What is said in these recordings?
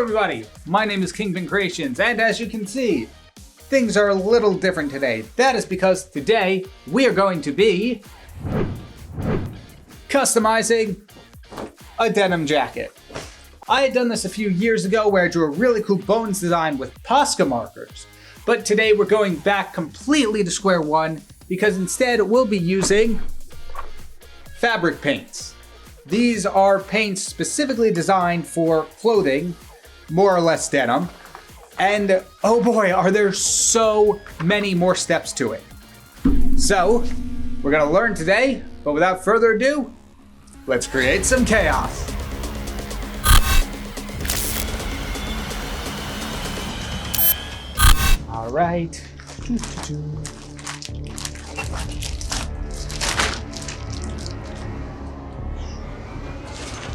everybody, my name is KyngPin Creations, and as you can see, things are a little different today. That is because today we are going to be customizing a denim jacket. I had done this a few years ago where I drew a really cool bones design with Posca markers, but today we're going back completely to square one because instead we'll be using fabric paints. These are paints specifically designed for clothing, more or less denim. And oh boy, are there so many more steps to it. So, we're gonna learn today, but without further ado, let's create some chaos. All right.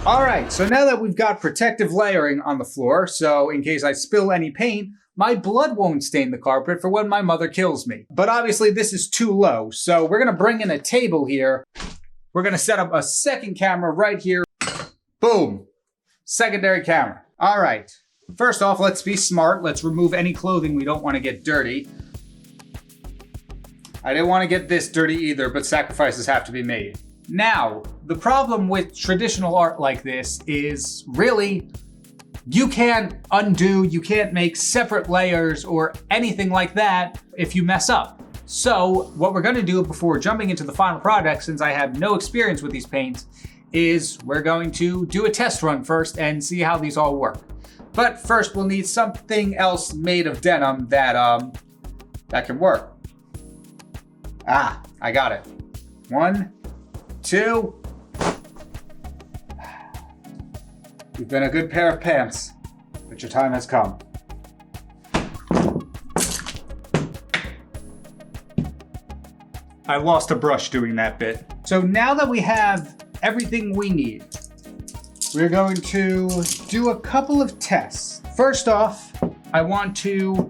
All right, so now that we've got protective layering on the floor, so in case I spill any paint, my blood won't stain the carpet for when my mother kills me. But obviously this is too low, so we're gonna bring in a table here. We're gonna set up a second camera right here. Boom, secondary camera. All right, first off, let's be smart. Let's remove any clothing we don't wanna get dirty. I didn't wanna get this dirty either, but sacrifices have to be made. Now, the problem with traditional art like this is really, you can't undo, you can't make separate layers or anything like that if you mess up. So what we're gonna do before jumping into the final product, since I have no experience with these paints, is we're going to do a test run first and see how these all work. But first we'll need something else made of denim that can work. Ah, I got it. 1, 2. You've been a good pair of pants, but your time has come. I lost a brush doing that bit. So now that we have everything we need, we're going to do a couple of tests. First off, I want to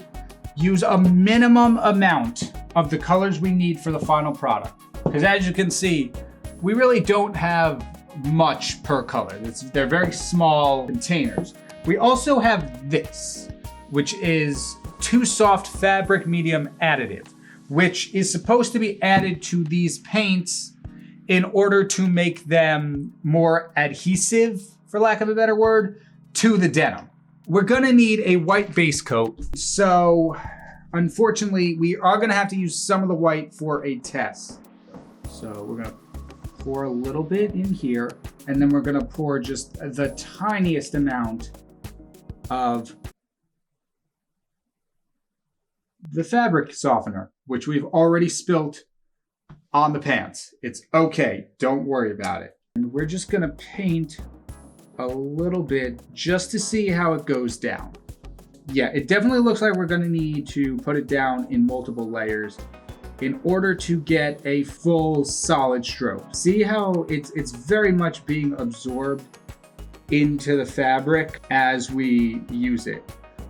use a minimum amount of the colors we need for the final product. Because as you can see, we really don't have much per color. They're very small containers. We also have this, which is Too Soft Fabric Medium Additive, which is supposed to be added to these paints in order to make them more adhesive, for lack of a better word, to the denim. We're gonna need a white base coat, so unfortunately, we are gonna have to use some of the white for a test. So we're gonna pour a little bit in here, and then we're gonna pour just the tiniest amount of the fabric softener, which we've already spilt on the pants. It's okay, don't worry about it. And we're just gonna paint a little bit just to see how it goes down. Yeah, it definitely looks like we're gonna need to put it down in multiple layers in order to get a full solid stroke. See how it's very much being absorbed into the fabric as we use it.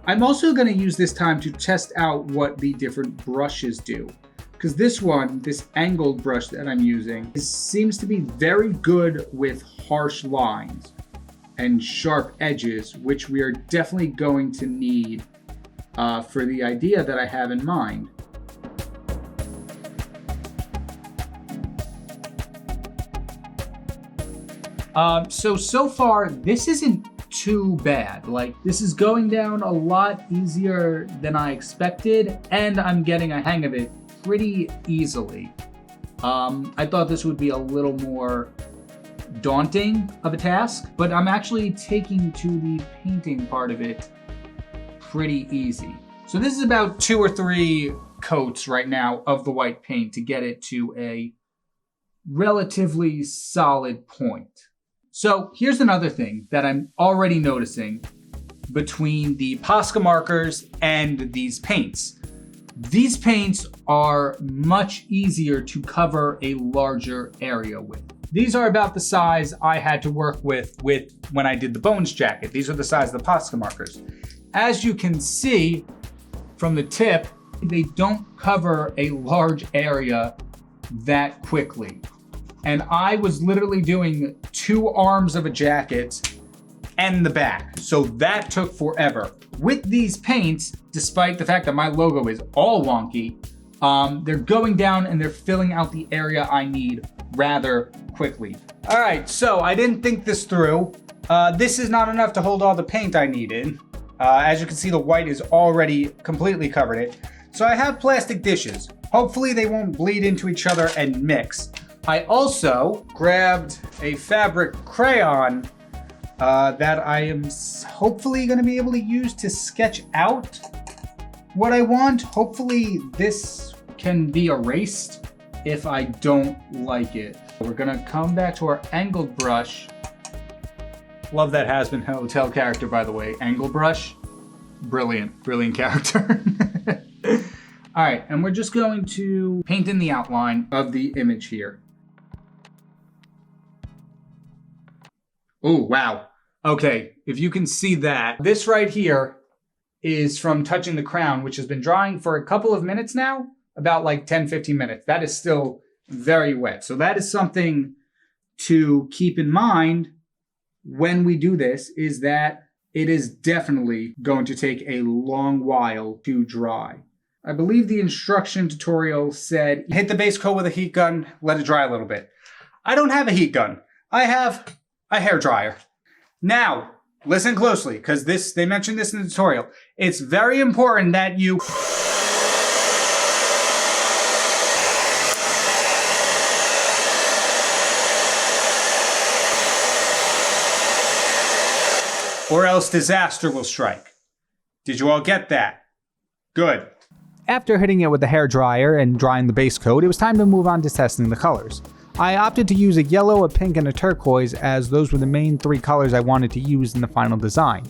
I'm also gonna use this time to test out what the different brushes do. Because this one, this angled brush that I'm using, seems to be very good with harsh lines and sharp edges, which we are definitely going to need for the idea that I have in mind. So far, this isn't too bad. Like, this is going down a lot easier than I expected, and I'm getting a hang of it pretty easily. I thought this would be a little more daunting of a task, but I'm actually taking to the painting part of it pretty easy. So this is about 2 or 3 coats right now of the white paint to get it to a relatively solid point. So here's another thing that I'm already noticing between the Posca markers and these paints. These paints are much easier to cover a larger area with. These are about the size I had to work with when I did the bones jacket. These are the size of the Posca markers. As you can see from the tip, they don't cover a large area that quickly. And I was literally doing 2 arms of a jacket and the back. So that took forever. With these paints, despite the fact that my logo is all wonky, they're going down and they're filling out the area I need rather quickly. All right, so I didn't think this through. This is not enough to hold all the paint I needed. As you can see, the white is already completely covered it. So I have plastic dishes. Hopefully they won't bleed into each other and mix. I also grabbed a fabric crayon that I am hopefully gonna be able to use to sketch out what I want. Hopefully this can be erased if I don't like it. We're gonna come back to our angled brush. Love that Has-Been Hotel character, by the way. Angle brush, brilliant, brilliant character. All right, and we're just going to paint in the outline of the image here. Oh, wow. Okay, if you can see that, this right here is from touching the crown, which has been drying for a couple of minutes now, about like 10, 15 minutes. That is still very wet. So that is something to keep in mind when we do this, is that it is definitely going to take a long while to dry. I believe the instruction tutorial said, hit the base coat with a heat gun, let it dry a little bit. I don't have a heat gun. I have a hair dryer. Now, listen closely, because they mentioned this in the tutorial. It's very important that you or else disaster will strike. Did you all get that? Good. After hitting it with the hair dryer and drying the base coat, it was time to move on to testing the colors. I opted to use a yellow, a pink, and a turquoise, as those were the main three colors I wanted to use in the final design.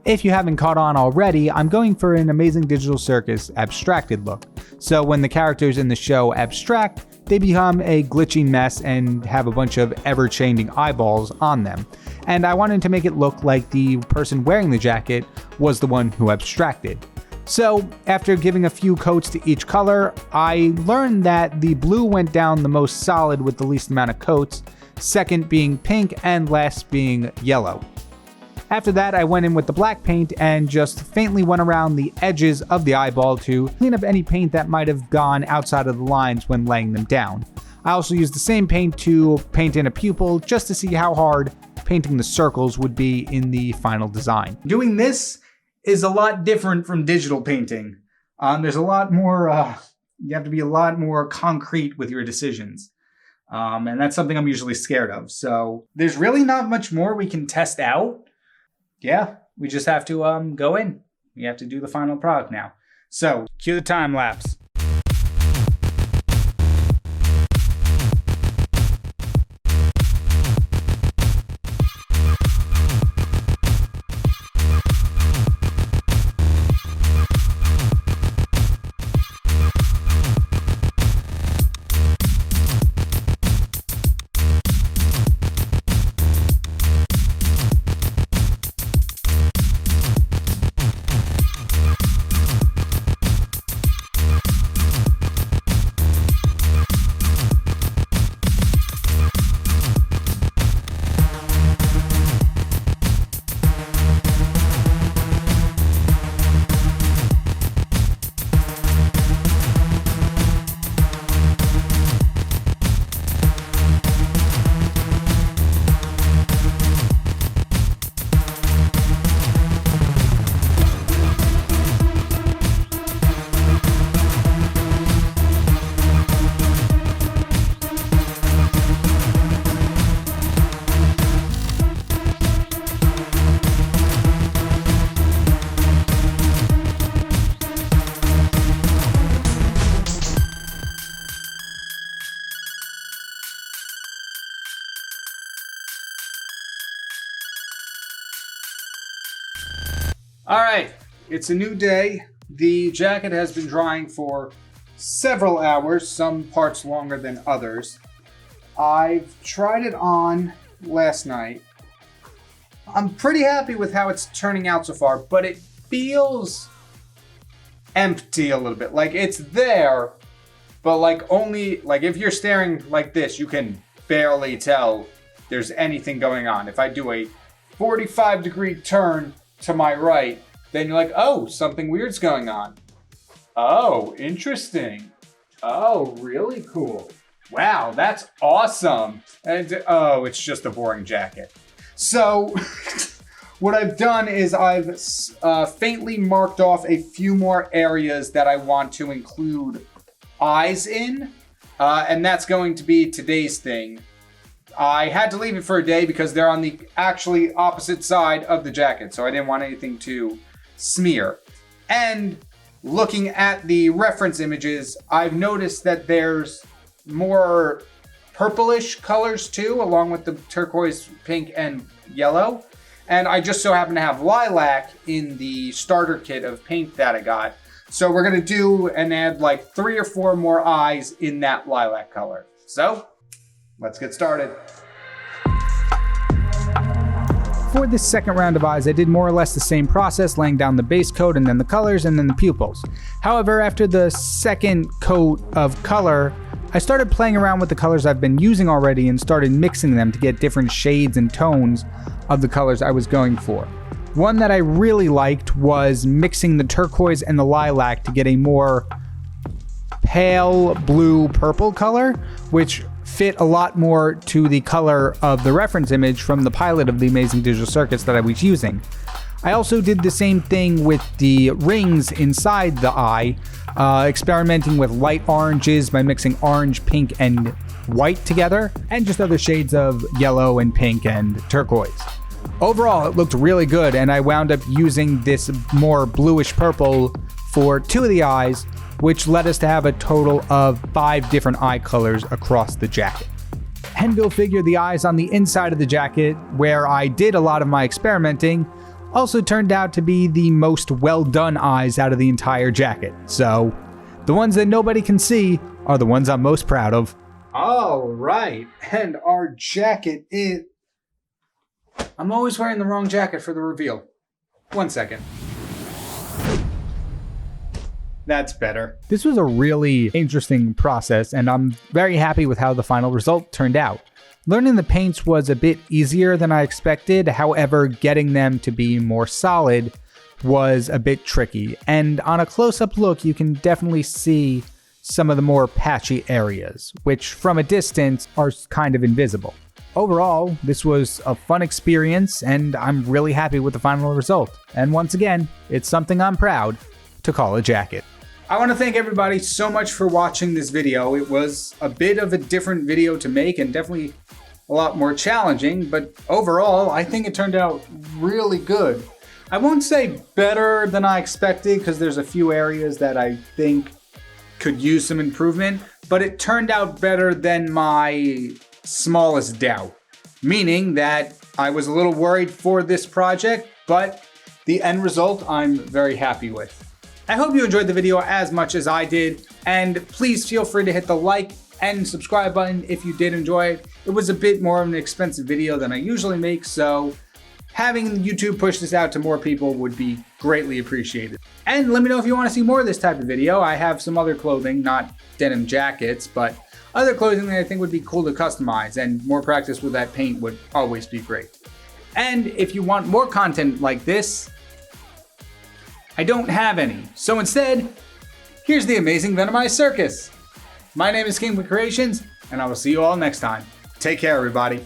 If you haven't caught on already, I'm going for an Amazing Digital Circus abstracted look. So when the characters in the show abstract, they become a glitchy mess and have a bunch of ever-changing eyeballs on them. And I wanted to make it look like the person wearing the jacket was the one who abstracted. So after giving a few coats to each color, I learned that the blue went down the most solid with the least amount of coats, second being pink and last being yellow. After that, I went in with the black paint and just faintly went around the edges of the eyeball to clean up any paint that might have gone outside of the lines when laying them down. I also used the same paint to paint in a pupil just to see how hard painting the circles would be in the final design. Doing this is a lot different from digital painting. There's a lot more, you have to be a lot more concrete with your decisions. And that's something I'm usually scared of. So there's really not much more we can test out. Yeah, we just have to go in. We have to do the final product now. So cue the time lapse. All right, it's a new day. The jacket has been drying for several hours, some parts longer than others. I've tried it on last night. I'm pretty happy with how it's turning out so far, but it feels empty a little bit. Like it's there, but like only, like if you're staring like this, you can barely tell there's anything going on. If I do a 45-degree turn to my right, then you're like, oh, something weird's going on. Oh, interesting. Oh, really cool. Wow, that's awesome. And oh, it's just a boring jacket. So what I've done is I've faintly marked off a few more areas that I want to include eyes in. And that's going to be today's thing. I had to leave it for a day because they're on the actually opposite side of the jacket, so I didn't want anything to smear. And looking at the reference images, I've noticed that there's more purplish colors too, along with the turquoise, pink, and yellow. And I just so happen to have lilac in the starter kit of paint that I got. So we're gonna do and add like 3 or 4 more eyes in that lilac color. So let's get started. For this second round of eyes, I did more or less the same process, laying down the base coat and then the colors and then the pupils. However, after the second coat of color, I started playing around with the colors I've been using already and started mixing them to get different shades and tones of the colors I was going for. One that I really liked was mixing the turquoise and the lilac to get a more pale blue purple color, which fit a lot more to the color of the reference image from the pilot of the Amazing Digital Circus that I was using. I also did the same thing with the rings inside the eye, experimenting with light oranges by mixing orange, pink, and white together, and just other shades of yellow and pink and turquoise. Overall, it looked really good, and I wound up using this more bluish purple for 2 of the eyes, which led us to have a total of 5 different eye colors across the jacket. And go figure, the eyes on the inside of the jacket, where I did a lot of my experimenting, also turned out to be the most well done eyes out of the entire jacket. So the ones that nobody can see are the ones I'm most proud of. All right, and our jacket is... I'm always wearing the wrong jacket for the reveal. 1 second. That's better. This was a really interesting process, and I'm very happy with how the final result turned out. Learning the paints was a bit easier than I expected, however, getting them to be more solid was a bit tricky, and on a close-up look you can definitely see some of the more patchy areas, which from a distance are kind of invisible. Overall, this was a fun experience, and I'm really happy with the final result. And once again, it's something I'm proud to call a jacket. I want to thank everybody so much for watching this video. It was a bit of a different video to make and definitely a lot more challenging, but overall, I think it turned out really good. I won't say better than I expected because there's a few areas that I think could use some improvement, but it turned out better than my smallest doubt, meaning that I was a little worried for this project, but the end result I'm very happy with. I hope you enjoyed the video as much as I did, and please feel free to hit the like and subscribe button if you did enjoy it. It was a bit more of an expensive video than I usually make, so having YouTube push this out to more people would be greatly appreciated. And let me know if you want to see more of this type of video. I have some other clothing, not denim jackets, but other clothing that I think would be cool to customize, and more practice with that paint would always be great. And if you want more content like this, I don't have any. So instead, here's the Amazing Venomized Circus. My name is KyngPin Creations, and I will see you all next time. Take care, everybody.